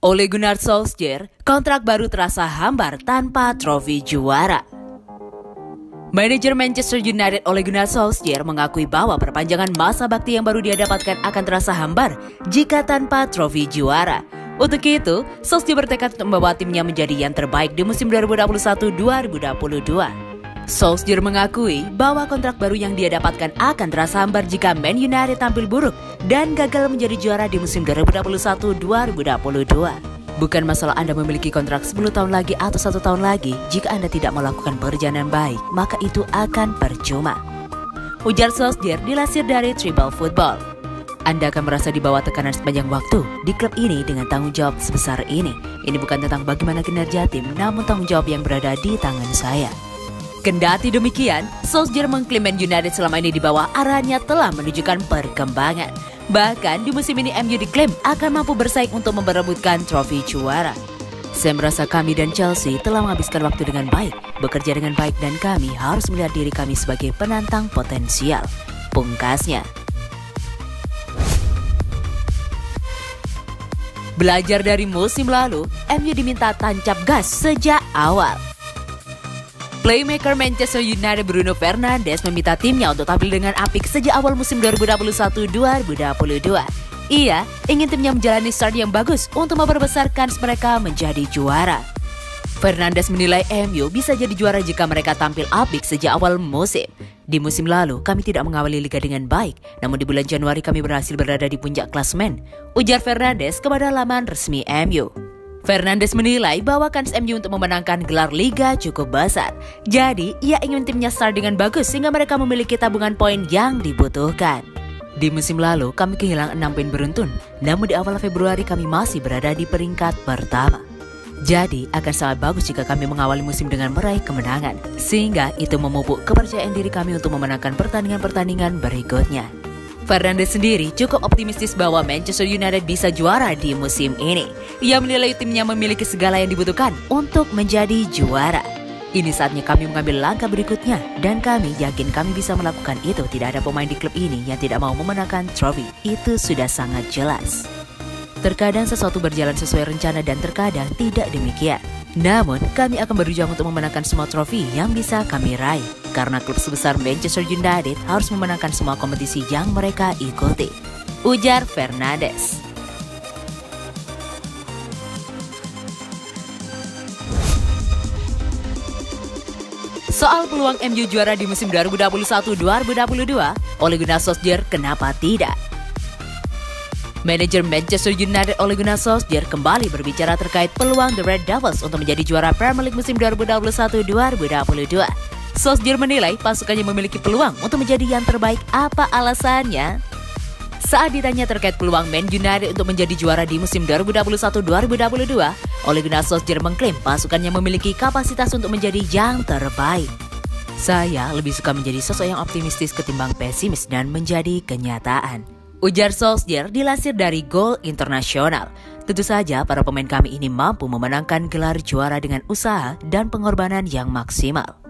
Ole Gunnar Solskjaer, kontrak baru terasa hambar tanpa trofi juara. Manajer Manchester United Ole Gunnar Solskjaer mengakui bahwa perpanjangan masa bakti yang baru dia dapatkan akan terasa hambar jika tanpa trofi juara. Untuk itu, Solskjaer bertekad untuk membawa timnya menjadi yang terbaik di musim 2021-2022. Solskjaer mengakui bahwa kontrak baru yang dia dapatkan akan terasa hambar jika Man United tampil buruk dan gagal menjadi juara di musim 2021-2022. Bukan masalah Anda memiliki kontrak 10 tahun lagi atau 1 tahun lagi, jika Anda tidak melakukan perjalanan baik, maka itu akan percuma. Ujar Solskjaer dilansir dari Tribal Football. Anda akan merasa di bawah tekanan sepanjang waktu di klub ini dengan tanggung jawab sebesar ini. Ini bukan tentang bagaimana kinerja tim, namun tanggung jawab yang berada di tangan saya. Kendati demikian, Solskjaer mengklaim Man United selama ini di bawah arahannya telah menunjukkan perkembangan. Bahkan di musim ini MU diklaim akan mampu bersaing untuk memperebutkan trofi juara. Saya merasa kami dan Chelsea telah menghabiskan waktu dengan baik, bekerja dengan baik dan kami harus melihat diri kami sebagai penantang potensial. Pungkasnya. Belajar dari musim lalu, MU diminta tancap gas sejak awal. Playmaker Manchester United Bruno Fernandes meminta timnya untuk tampil dengan apik sejak awal musim 2021-2022. Ia ingin timnya menjalani start yang bagus untuk memperbesar kans mereka menjadi juara. Fernandes menilai MU bisa jadi juara jika mereka tampil apik sejak awal musim. Di musim lalu, kami tidak mengawali liga dengan baik, namun di bulan Januari kami berhasil berada di puncak klasemen, ujar Fernandes kepada laman resmi MU. Fernandes menilai bahwa kans MU untuk memenangkan gelar Liga cukup besar. Jadi, ia ingin timnya start dengan bagus sehingga mereka memiliki tabungan poin yang dibutuhkan. Di musim lalu, kami kehilangan 6 poin beruntun. Namun di awal Februari kami masih berada di peringkat pertama. Jadi, akan sangat bagus jika kami mengawali musim dengan meraih kemenangan. Sehingga itu memupuk kepercayaan diri kami untuk memenangkan pertandingan-pertandingan berikutnya. Fernandes sendiri cukup optimistis bahwa Manchester United bisa juara di musim ini. Ia menilai timnya memiliki segala yang dibutuhkan untuk menjadi juara. Ini saatnya kami mengambil langkah berikutnya dan kami yakin kami bisa melakukan itu. Tidak ada pemain di klub ini yang tidak mau memenangkan trofi. Itu sudah sangat jelas. Terkadang sesuatu berjalan sesuai rencana dan terkadang tidak demikian. Namun, kami akan berjuang untuk memenangkan semua trofi yang bisa kami raih. Karena klub sebesar Manchester United harus memenangkan semua kompetisi yang mereka ikuti, ujar Fernandes. Soal peluang MU juara di musim 2021-2022, Ole Gunnar Solskjaer kenapa tidak? Manajer Manchester United Ole Gunnar Solskjaer kembali berbicara terkait peluang The Red Devils untuk menjadi juara Premier League musim 2021-2022. Solskjaer menilai pasukannya memiliki peluang untuk menjadi yang terbaik. Apa alasannya? Saat ditanya terkait peluang Man United untuk menjadi juara di musim 2021-2022, Ole Gunnar Solskjaer mengklaim pasukannya memiliki kapasitas untuk menjadi yang terbaik. Saya lebih suka menjadi sosok yang optimistis ketimbang pesimis dan menjadi kenyataan, ujar Solskjaer dilansir dari Goal International. Tentu saja para pemain kami ini mampu memenangkan gelar juara dengan usaha dan pengorbanan yang maksimal.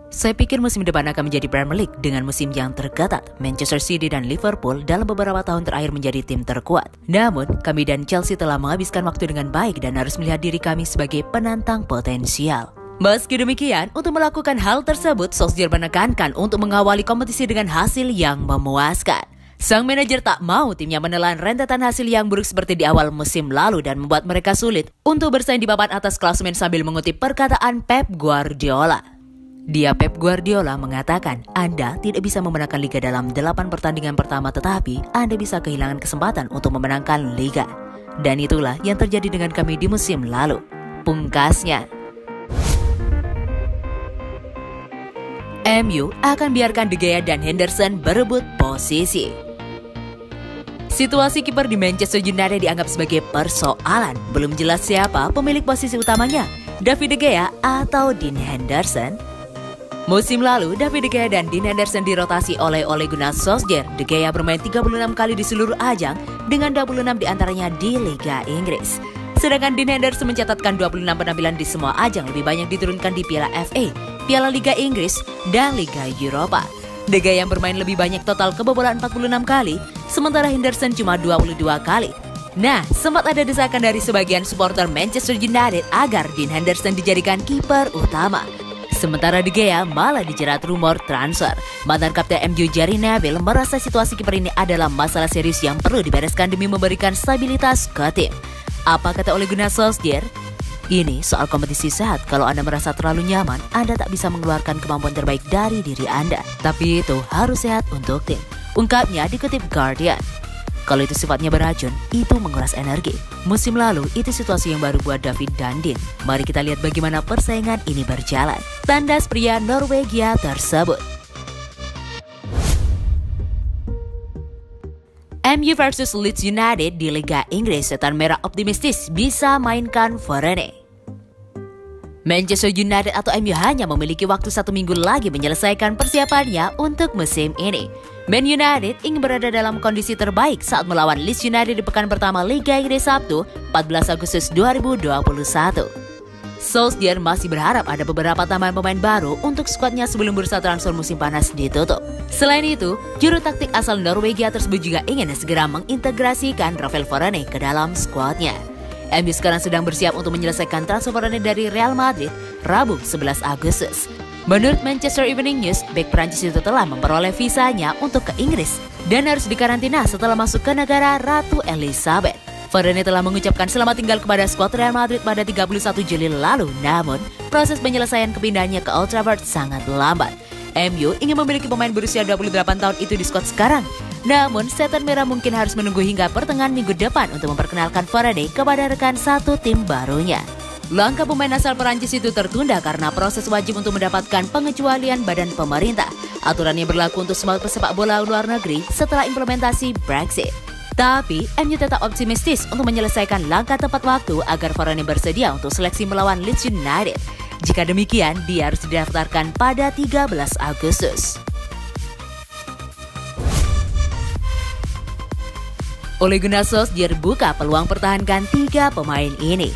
Saya pikir musim depan akan menjadi Premier League dengan musim yang terketat. Manchester City dan Liverpool dalam beberapa tahun terakhir menjadi tim terkuat. Namun, kami dan Chelsea telah menghabiskan waktu dengan baik dan harus melihat diri kami sebagai penantang potensial. Meski demikian, untuk melakukan hal tersebut, Solskjaer menekankan untuk mengawali kompetisi dengan hasil yang memuaskan. Sang manajer tak mau timnya menelan rentetan hasil yang buruk seperti di awal musim lalu dan membuat mereka sulit untuk bersaing di papan atas klasemen sambil mengutip perkataan Pep Guardiola. Pep Guardiola mengatakan, Anda tidak bisa memenangkan Liga dalam 8 pertandingan pertama tetapi Anda bisa kehilangan kesempatan untuk memenangkan Liga. Dan itulah yang terjadi dengan kami di musim lalu, pungkasnya. MU akan biarkan De Gea dan Henderson berebut posisi. Situasi kiper di Manchester United dianggap sebagai persoalan. Belum jelas siapa pemilik posisi utamanya, David De Gea atau Dean Henderson. Musim lalu, David De Gea dan Dean Henderson dirotasi oleh Ole Gunnar Solskjaer. De Gea bermain 36 kali di seluruh ajang dengan 26 diantaranya di Liga Inggris. Sedangkan Dean Henderson mencatatkan 26 penampilan di semua ajang, lebih banyak diturunkan di Piala FA, Piala Liga Inggris, dan Liga Eropa. De Gea yang bermain lebih banyak total kebobolan 46 kali, sementara Henderson cuma 22 kali. Nah, sempat ada desakan dari sebagian supporter Manchester United agar Dean Henderson dijadikan kiper utama. Sementara De Gea malah dijerat rumor transfer. Mantan kapten MU Gary Neville merasa situasi kiper ini adalah masalah serius yang perlu dibereskan demi memberikan stabilitas ke tim. Apa kata Ole Gunnar Solskjaer? Ini soal kompetisi sehat. Kalau Anda merasa terlalu nyaman, Anda tak bisa mengeluarkan kemampuan terbaik dari diri Anda. Tapi itu harus sehat untuk tim. Ungkapnya dikutip Guardian. Kalau itu sifatnya beracun, itu menguras energi. Musim lalu, itu situasi yang baru buat David dan Dean. Mari kita lihat bagaimana persaingan ini berjalan. Tandas pria Norwegia tersebut. MU versus Leeds United di Liga Inggris, Setan Merah optimistis bisa mainkan Varane. Manchester United atau MU hanya memiliki waktu 1 minggu lagi menyelesaikan persiapannya untuk musim ini. Man United ingin berada dalam kondisi terbaik saat melawan Leeds United di pekan pertama Liga Inggris Sabtu, 14 Agustus 2021. Solskjaer masih berharap ada beberapa tambahan pemain baru untuk skuadnya sebelum bursa transfer musim panas ditutup. Selain itu, juru taktik asal Norwegia tersebut juga ingin segera mengintegrasikan Rafael Varane ke dalam skuadnya. MU sekarang sedang bersiap untuk menyelesaikan transfer Varane dari Real Madrid Rabu 11 Agustus. Menurut Manchester Evening News, bek Prancis itu telah memperoleh visanya untuk ke Inggris dan harus dikarantina setelah masuk ke negara Ratu Elizabeth. Varane telah mengucapkan selamat tinggal kepada skuad Real Madrid pada 31 Juli lalu, namun proses penyelesaian kepindahannya ke Old Trafford sangat lambat. MU ingin memiliki pemain berusia 28 tahun itu di skuad sekarang. Namun, Setan Merah mungkin harus menunggu hingga pertengahan minggu depan untuk memperkenalkan Varane kepada rekan satu tim barunya. Langkah pemain asal Perancis itu tertunda karena proses wajib untuk mendapatkan pengecualian badan pemerintah. Aturan yang berlaku untuk semua pesepak bola luar negeri setelah implementasi Brexit. Tapi, MU tetap optimistis untuk menyelesaikan langkah tepat waktu agar Varane bersedia untuk seleksi melawan Leeds United. Jika demikian, dia harus didaftarkan pada 13 Agustus. Ole Gunnar Solskjaer buka peluang pertahankan 3 pemain ini.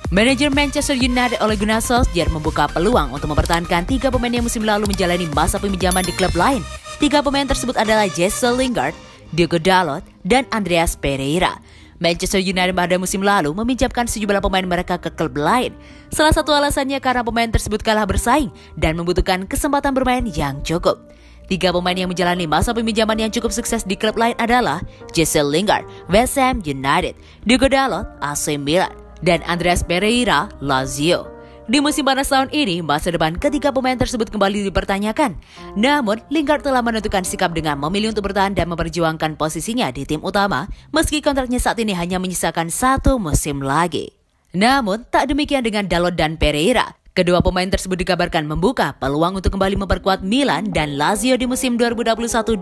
Manajer Manchester United Ole Gunnar Solskjaer membuka peluang untuk mempertahankan 3 pemain yang musim lalu menjalani masa peminjaman di klub lain. 3 pemain tersebut adalah Jesse Lingard, Diogo Dalot, dan Andreas Pereira. Manchester United pada musim lalu meminjamkan sejumlah pemain mereka ke klub lain. Salah satu alasannya karena pemain tersebut kalah bersaing dan membutuhkan kesempatan bermain yang cukup. 3 pemain yang menjalani masa peminjaman yang cukup sukses di klub lain adalah Jesse Lingard, West Ham United, Diogo Dalot, AC Milan, dan Andreas Pereira, Lazio. Di musim panas tahun ini, masa depan ketiga pemain tersebut kembali dipertanyakan. Namun, Lingard telah menentukan sikap dengan memilih untuk bertahan dan memperjuangkan posisinya di tim utama, meski kontraknya saat ini hanya menyisakan 1 musim lagi. Namun, tak demikian dengan Dalot dan Pereira. Kedua pemain tersebut dikabarkan membuka peluang untuk kembali memperkuat Milan dan Lazio di musim 2021-2022.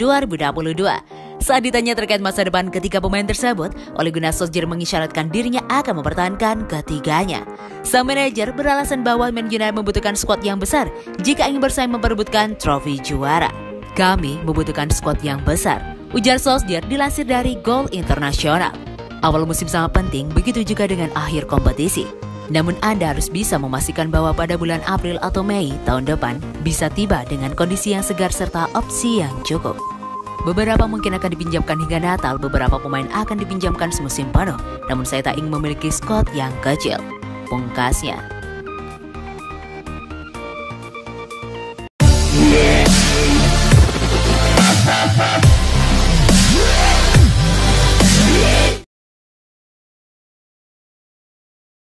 Saat ditanya terkait masa depan ketiga pemain tersebut, Ole Gunnar Solskjaer mengisyaratkan dirinya akan mempertahankan ketiganya. Sang manajer beralasan bahwa Man United membutuhkan skuad yang besar jika ingin bersaing memperebutkan trofi juara. Kami membutuhkan skuad yang besar, ujar Solskjaer dilansir dari Goal International. Awal musim sangat penting, begitu juga dengan akhir kompetisi. Namun Anda harus bisa memastikan bahwa pada bulan April atau Mei tahun depan bisa tiba dengan kondisi yang segar serta opsi yang cukup. Beberapa mungkin akan dipinjamkan hingga Natal, beberapa pemain akan dipinjamkan semusim penuh. Namun saya tak ingin memiliki skuad yang kecil, pungkasnya.